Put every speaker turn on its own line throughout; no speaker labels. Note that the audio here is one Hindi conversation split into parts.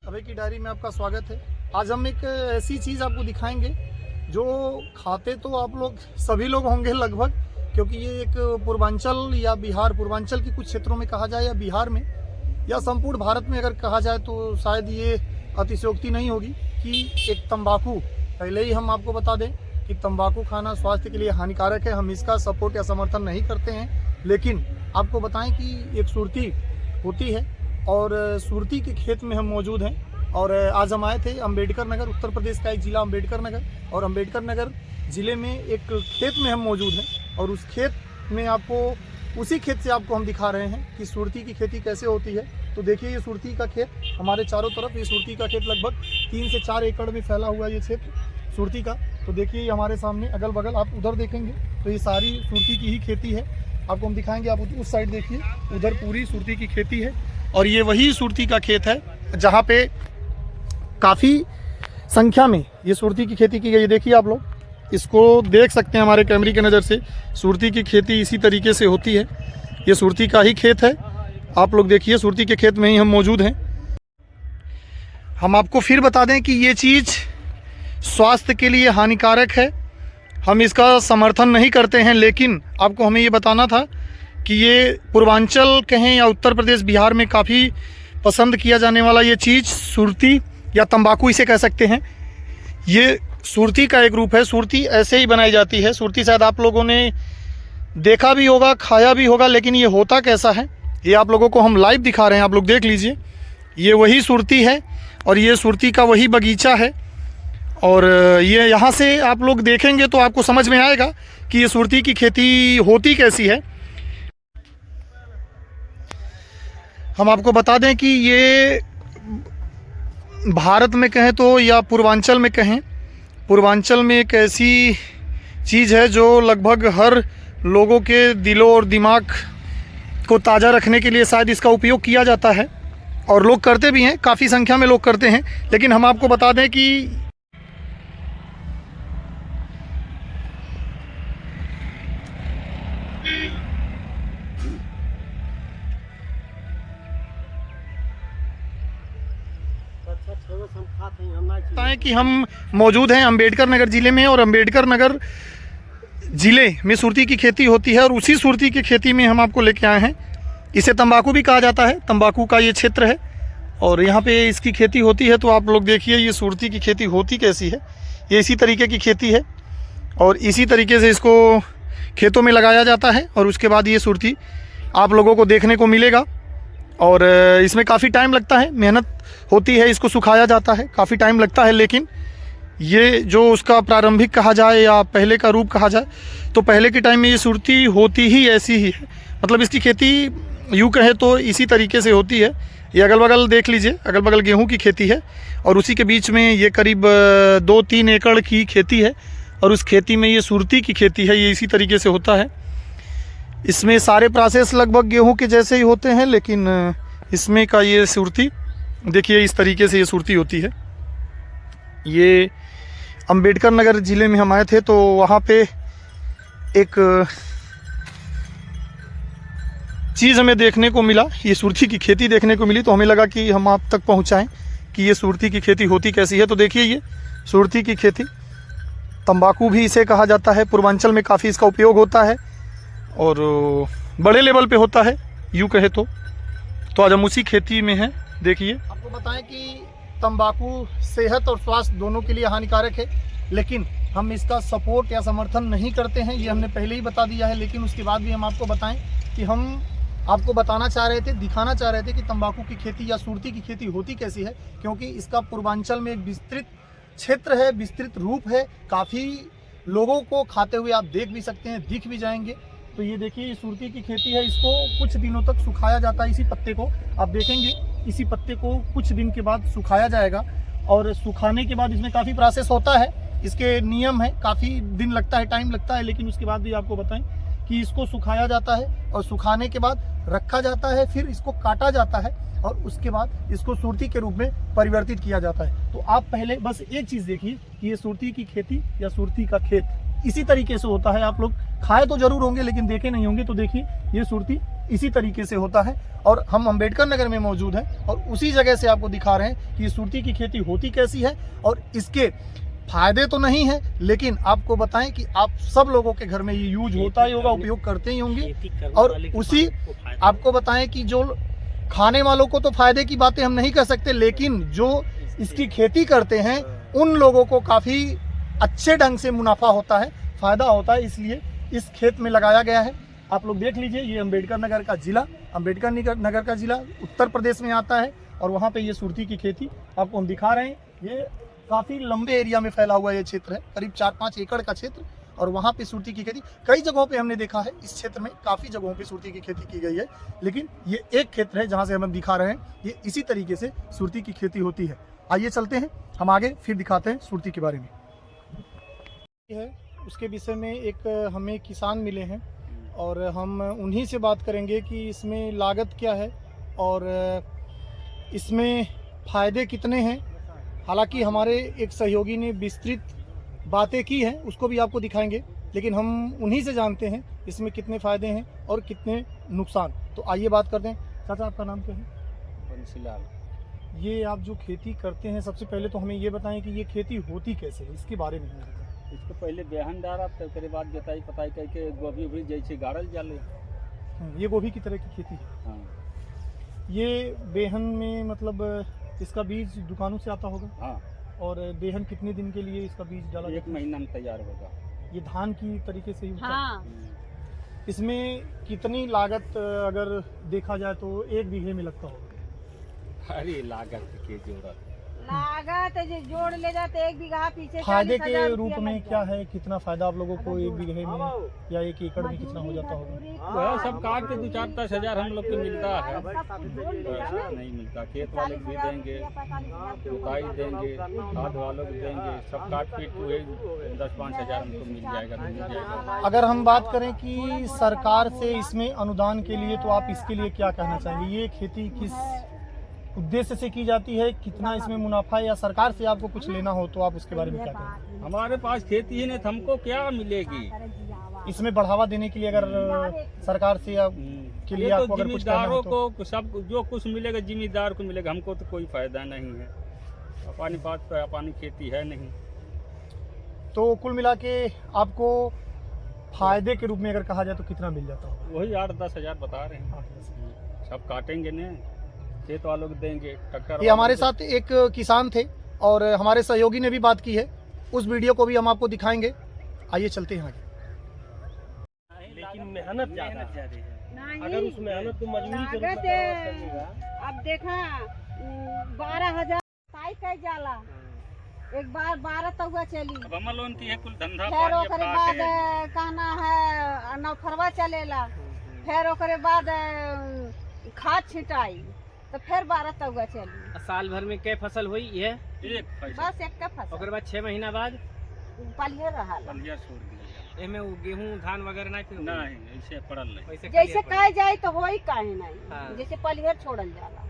अभय की डायरी में आपका स्वागत है। आज हम एक ऐसी चीज़ आपको दिखाएंगे जो खाते तो आप लोग सभी लोग होंगे लगभग, क्योंकि ये एक पूर्वांचल या बिहार, पूर्वांचल के कुछ क्षेत्रों में कहा जाए या बिहार में या संपूर्ण भारत में अगर कहा जाए तो शायद ये अतिशयोक्ति नहीं होगी कि एक तंबाकू, पहले ही हम आपको बता दें कि तंबाकू खाना स्वास्थ्य के लिए हानिकारक है। हम इसका सपोर्ट या समर्थन नहीं करते हैं, लेकिन आपको बताएं कि एक सुरती होती है और सुरती के खेत में हम मौजूद हैं। और आज हम आए थे अंबेडकर नगर, उत्तर प्रदेश का एक ज़िला अंबेडकर नगर, और अंबेडकर नगर ज़िले में एक खेत में हम मौजूद हैं और उस खेत में आपको, उसी खेत से आपको हम दिखा रहे हैं कि सुरती की खेती कैसे होती है। तो देखिए ये सुरती का खेत हमारे चारों तरफ, ये सुरती का खेत लगभग 3 से 4 एकड़ में फैला हुआ ये क्षेत्र सुरती का। तो देखिए ये हमारे सामने अगल बगल आप उधर देखेंगे तो ये सारी सुरती की ही खेती है। आपको हम दिखाएंगे, आप उस साइड देखिए, उधर पूरी सुरती की खेती है और ये वही सुरती का खेत है जहाँ पे काफ़ी संख्या में ये सुरती की खेती की गई है। देखिए आप लोग इसको देख सकते हैं हमारे कैमरे की नज़र से, सुरती की खेती इसी तरीके से होती है। ये सुरती का ही खेत है, आप लोग देखिए सुरती के खेत में ही हम मौजूद हैं। हम आपको फिर बता दें कि ये चीज़ स्वास्थ्य के लिए हानिकारक है, हम इसका समर्थन नहीं करते हैं, लेकिन आपको हमें ये बताना था कि ये पूर्वांचल कहें या उत्तर प्रदेश बिहार में काफ़ी पसंद किया जाने वाला ये चीज़ सुरती या तंबाकू इसे कह सकते हैं, ये सुरती का एक रूप है। सुरती ऐसे ही बनाई जाती है। सुरती शायद आप लोगों ने देखा भी होगा, खाया भी होगा, लेकिन ये होता कैसा है ये आप लोगों को हम लाइव दिखा रहे हैं, आप लोग देख लीजिए। ये वही सुरती है और ये सुरती का वही बगीचा है और ये यहाँ से आप लोग देखेंगे तो आपको समझ में आएगा कि ये सुरती की खेती होती कैसी है। हम आपको बता दें कि ये भारत में कहें तो या पूर्वांचल में कहें, पूर्वांचल में एक ऐसी चीज़ है जो लगभग हर लोगों के दिलों और दिमाग को ताज़ा रखने के लिए शायद इसका उपयोग किया जाता है और लोग करते भी हैं, काफ़ी संख्या में लोग करते हैं। लेकिन हम आपको बता दें कि हम मौजूद हैं अंबेडकर नगर ज़िले में और अंबेडकर नगर ज़िले में सुरती की खेती होती है और उसी सुरती की खेती में हम आपको लेके आए हैं। इसे तंबाकू भी कहा जाता है, तंबाकू का ये क्षेत्र है और यहाँ पे इसकी खेती होती है। तो आप लोग देखिए ये सुरती की खेती होती कैसी है। ये इसी तरीके की खेती है और इसी तरीके से इसको खेतों में लगाया जाता है और उसके बाद ये सुरती आप लोगों को देखने को मिलेगा। और इसमें काफ़ी टाइम लगता है, मेहनत होती है, इसको सुखाया जाता है, काफ़ी टाइम लगता है। लेकिन ये जो उसका प्रारंभिक कहा जाए या पहले का रूप कहा जाए तो पहले के टाइम में ये सुरती होती ही ऐसी ही है, मतलब इसकी खेती यूँ कहे तो इसी तरीके से होती है। ये अगल बगल देख लीजिए, अगल बगल गेहूं की खेती है और उसी के बीच में ये करीब 2-3 एकड़ की खेती है और उस खेती में ये सुरती की खेती है। ये इसी तरीके से होता है। इसमें सारे प्रोसेस लगभग गेहूं के जैसे ही होते हैं, लेकिन इसमें का ये सुरती देखिए इस तरीके से ये सुरती होती है। ये अंबेडकर नगर ज़िले में हम आए थे तो वहाँ पे एक चीज़ हमें देखने को मिला, ये सुरती की खेती देखने को मिली, तो हमें लगा कि हम आप तक पहुँचाएं कि ये सुरती की खेती होती कैसी है। तो देखिए ये सुरती की खेती, तंबाकू भी इसे कहा जाता है, पूर्वांचल में काफ़ी इसका उपयोग होता है और बड़े लेवल पे होता है यूँ कहे तो आज हम उसी खेती में हैं। देखिए आपको बताएं कि तंबाकू सेहत और स्वास्थ्य दोनों के लिए हानिकारक है, लेकिन हम इसका सपोर्ट या समर्थन नहीं करते हैं, ये हमने पहले ही बता दिया है। लेकिन उसके बाद भी हम आपको बताएं कि हम आपको बताना चाह रहे थे, दिखाना चाह रहे थे कि तंबाकू की खेती या सुरती की खेती होती कैसी है, क्योंकि इसका पूर्वांचल में एक विस्तृत क्षेत्र है, विस्तृत रूप है, काफ़ी लोगों को खाते हुए आप देख भी सकते हैं, दिख भी जाएंगे। तो ये देखिए ये सुरती की खेती है, इसको कुछ दिनों तक सुखाया जाता है। इसी पत्ते को आप देखेंगे, इसी पत्ते को कुछ दिन के बाद सुखाया जाएगा और सुखाने के बाद इसमें काफ़ी प्रोसेस होता है, इसके नियम है, काफ़ी दिन लगता है, टाइम लगता है। लेकिन उसके बाद भी आपको बताएं कि इसको सुखाया जाता है और सुखाने के बाद रखा जाता है, फिर इसको काटा जाता है और उसके बाद इसको सुरती के रूप में परिवर्तित किया जाता है। तो आप पहले बस एक चीज़ देखिए कि ये सुरती की खेती या सुरती का खेत इसी तरीके से होता है। आप लोग खाए तो जरूर होंगे लेकिन देखे नहीं होंगे। तो देखिए ये सुरती इसी तरीके से होता है। और हम अंबेडकर नगर में मौजूद हैं और उसी जगह से आपको दिखा रहे हैं कि ये सुरती की खेती होती कैसी है और इसके फायदे तो नहीं है, लेकिन आपको बताएं कि आप सब लोगों के घर में ये यूज होता ही होगा, उपयोग करते ही होंगे। और उसी आपको बताएं कि जो खाने वालों को तो फायदे की बातें हम नहीं कर सकते, लेकिन जो इसकी खेती करते हैं उन लोगों को काफ़ी अच्छे ढंग से मुनाफा होता है, फ़ायदा होता है, इसलिए इस खेत में लगाया गया है। आप लोग देख लीजिए, ये अंबेडकर नगर का ज़िला, अंबेडकर नगर का ज़िला उत्तर प्रदेश में आता है और वहाँ पे ये सुरती की खेती आपको हम दिखा रहे हैं। ये काफ़ी लंबे एरिया में फैला हुआ ये क्षेत्र है, करीब 4-5 एकड़ का क्षेत्र, और वहाँ पे सुरती की खेती कई जगहों पे हमने देखा है। इस क्षेत्र में काफ़ी जगहों पे सुरती की खेती की गई है, लेकिन ये एक क्षेत्र है जहाँ से हम दिखा रहे हैं, ये इसी तरीके से सुरती की खेती होती है। आइए चलते हैं, हम आगे फिर दिखाते हैं सुरती के बारे में। है उसके विषय में एक हमें किसान मिले हैं और हम उन्हीं से बात करेंगे कि इसमें लागत क्या है और इसमें फ़ायदे कितने हैं। हालांकि हमारे एक सहयोगी ने विस्तृत बातें की हैं, उसको भी आपको दिखाएंगे, लेकिन हम उन्हीं से जानते हैं इसमें कितने फ़ायदे हैं और कितने नुकसान। तो आइए बात करते हैं। चाचा, आपका नाम क्या है?
बंसीलाल।
ये आप जो खेती करते हैं, सबसे पहले तो हमें ये बताएं कि ये खेती होती कैसे है, इसके बारे में हमें बताएं।
इसको पहले बेहन डारा, फिर बाद जोताई पताई करके गोभी उभी जैसे गाड़ल जाले।
ये गोभी की तरह की खेती है।
हाँ।
ये बेहन में मतलब इसका बीज दुकानों से आता होगा।
हाँ।
और बेहन कितने दिन के लिए इसका बीज डाला?
1 महीना में तैयार होगा।
ये धान की तरीके से ही होता है।
हाँ।
इसमें कितनी लागत अगर देखा जाए तो 1 बीघे में लगता होगा?
अरे लागत की जरूरत
लागत जो जोड़ ले जाते 1 बीघा पीछे।
फायदे के रूप में क्या है, कितना फायदा आप लोगों को 1 बीघे में या 1 एकड़ में कितना हो जाता होगा?
वह सब काट के 2-4-10 हजार हम लोग को मिलता है। नहीं मिलता, खेत वाले भी देंगे, जुताई देंगे, खाद वालों को देंगे, सब काट पीट के 10-5 हजार हमको मिल जाएगा।
अगर हम बात करें कि सरकार से इसमें अनुदान के लिए, तो आप इसके लिए क्या कहना चाहेंगे? ये खेती किस उद्देश्य से की जाती है, कितना इसमें मुनाफा है, या सरकार से आपको कुछ लेना हो तो आप उसके बारे में क्या कहेंगे?
हमारे पास खेती ही नहीं, हमको क्या मिलेगी?
इसमें बढ़ावा देने के लिए अगर सरकार से या के लिए आपको अगर कुछ करना हो
जिम्मेदारों को सब जो कुछ मिलेगा जिम्मेदार को मिलेगा, हमको तो कोई फायदा नहीं है। अपनी बात पे अपनी खेती है नहीं।
तो कुल मिला के आपको फायदे के रूप में अगर कहा जाए तो कितना मिल जाता होगा?
वही 8-10 हजार बता रहे हैं। सब काटेंगे न, खेत वालों को देंगे, ट्रैक्टर।
ये हमारे साथ एक किसान थे और हमारे सहयोगी ने भी बात की है, उस वीडियो को भी हम आपको दिखाएंगे। आइए चलते हैं आगे।
लेकिन मेहनत ज्यादा है। अगर उस मेहनत को मजबूरी के रूप में
लागत अब देखा 12,000 ताई कई जाला, एक बार 12 तक चली,
अब हम लोन की है कुल धंधा
फिर
पानी
ओकरे बाद कहना है नौफरवा चलेला, फिर ओकरे बाद खाद छिटाई, तो फिर 12 तक चली।
साल भर में कै फसल हुई है?
एक पैसा
बस एक का फसल।
ओकरे बाद 6 महीना बाद
पलिये रहा
पलिया छोड़ दिया।
एमे वो गेहूं धान वगैरह नहीं फिर
नहीं, ऐसे पड़ल नहीं।
वैसे
जैसे कहे जाए तो होई काहे नहीं।
हाँ।
जैसे पलियर छोड़ल जाला।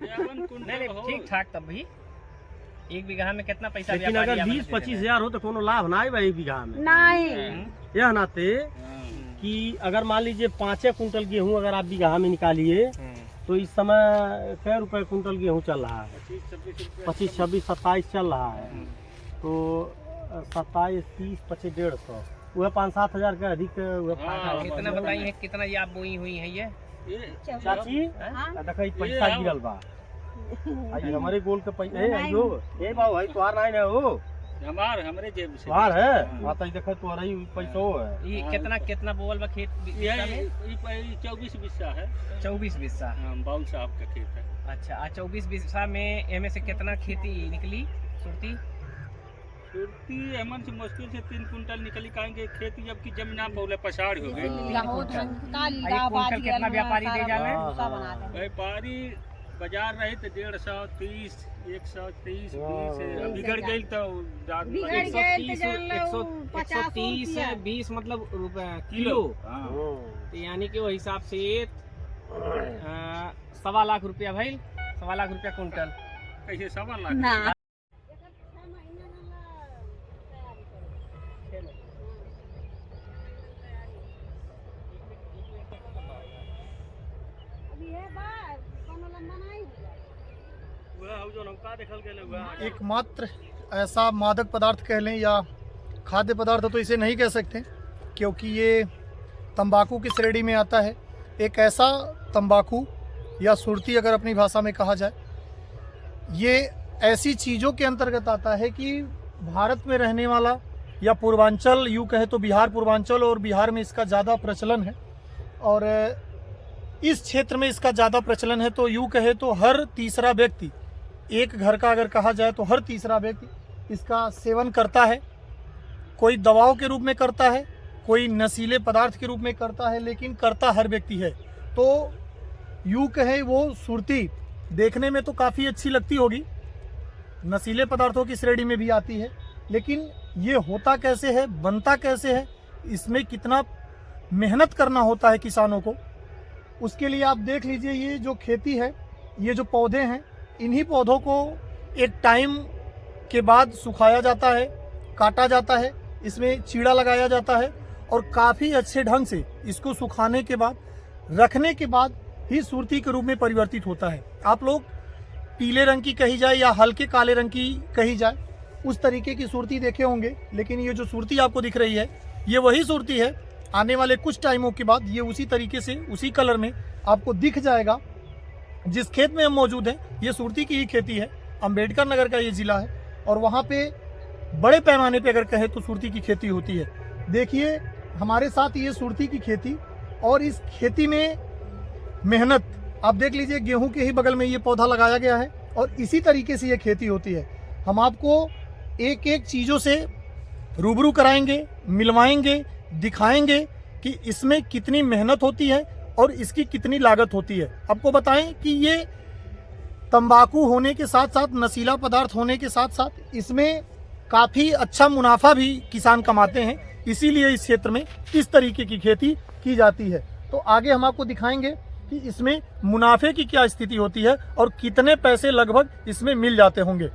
नहीं ठीक ठाक। तब भी 1 बीघा में कितना पैसा?
लेकिन अगर 20-25 हजार हो तो कोनो लाभ ना है 1 बीघा में।
नहीं,
यह नाते कि अगर मान लीजिए 5 कुंटल गेहूं अगर आप बीघा में निकालिए तो इस समय कै रुपए कुंटल गेहूं चल रहा है? 25, 26, 27 चल रहा है। तो 27, 30, 25, 150, वह 5-7 हजार का अधिक
कितना बताइए, कितना ये आप बोई हुई है? ये
चाची देखा पैसा गिरल बा, आई हमारे गोल के पैसा है यो ए बाबू है तोहार नहीं ना हो,
हमरे जेब से
तोहार है आता ही देखा तोहार ही पैसा है।
ये कितना बोवल बा खेत?
ये 24 बिस्सा है।
24 बिस्सा।
बाउल साहब का खेत है।
अच्छा, 24 बिस्सा में एमे से कितना खेती निकली सुरती?
सुरती एमन से मुश्किल से 3 कुंटल निकली, कहेंगे खेती जब की जमीन पौले पछाड़ हो गई।
कितना व्यापारी दे जावे?
व्यापारी बाजार रही तो 150, 130, 20 बिगड़ गई तो
130 है 20 मतलब किलो। तो यानी कि वो हिसाब से 1.25 लाख रुपया भाई, 1.25 लाख रुपया कुंटल।
कैसे 1.25 लाख?
एकमात्र ऐसा मादक पदार्थ कह लें या खाद्य पदार्थ तो इसे नहीं कह सकते, क्योंकि ये तंबाकू की श्रेणी में आता है। एक ऐसा तंबाकू या सुरती अगर अपनी भाषा में कहा जाए, ये ऐसी चीज़ों के अंतर्गत आता है कि भारत में रहने वाला या पूर्वांचल, यूँ कहे तो बिहार पूर्वांचल और बिहार में इसका ज़्यादा प्रचलन है, और इस क्षेत्र में इसका ज़्यादा प्रचलन है। तो यूँ कहे तो हर तीसरा व्यक्ति, एक घर का अगर कहा जाए तो हर तीसरा व्यक्ति इसका सेवन करता है। कोई दवाओं के रूप में करता है, कोई नशीले पदार्थ के रूप में करता है, लेकिन करता हर व्यक्ति है। तो यूँ कहे वो सुरती देखने में तो काफ़ी अच्छी लगती होगी, नशीले पदार्थों की श्रेणी में भी आती है, लेकिन ये होता कैसे है, बनता कैसे है, इसमें कितना मेहनत करना होता है किसानों को, उसके लिए आप देख लीजिए। ये जो खेती है, ये जो पौधे हैं, इन्हीं पौधों को एक टाइम के बाद सुखाया जाता है, काटा जाता है, इसमें चीड़ा लगाया जाता है, और काफ़ी अच्छे ढंग से इसको सुखाने के बाद, रखने के बाद ही सुरती के रूप में परिवर्तित होता है। आप लोग पीले रंग की कही जाए या हल्के काले रंग की कही जाए, उस तरीके की सुरती देखे होंगे, लेकिन ये जो सुरती आपको दिख रही है, ये वही सुरती है। आने वाले कुछ टाइमों के बाद ये उसी तरीके से, उसी कलर में आपको दिख जाएगा। जिस खेत में हम मौजूद हैं, ये सुरती की ही खेती है। अंबेडकर नगर का ये ज़िला है, और वहाँ पे बड़े पैमाने पे अगर कहें तो सुरती की खेती होती है। देखिए हमारे साथ ये सुरती की खेती, और इस खेती में मेहनत आप देख लीजिए। गेहूं के ही बगल में ये पौधा लगाया गया है, और इसी तरीके से ये खेती होती है। हम आपको एक एक चीज़ों से रूबरू कराएंगे, मिलवाएंगे, दिखाएंगे कि इसमें कितनी मेहनत होती है और इसकी कितनी लागत होती है। आपको बताएं कि ये तंबाकू होने के साथ साथ, नशीला पदार्थ होने के साथ साथ, इसमें काफ़ी अच्छा मुनाफा भी किसान कमाते हैं, इसीलिए इस क्षेत्र में इस तरीके की खेती की जाती है। तो आगे हम आपको दिखाएंगे कि इसमें मुनाफे की क्या स्थिति होती है और कितने पैसे लगभग इसमें मिल जाते होंगे।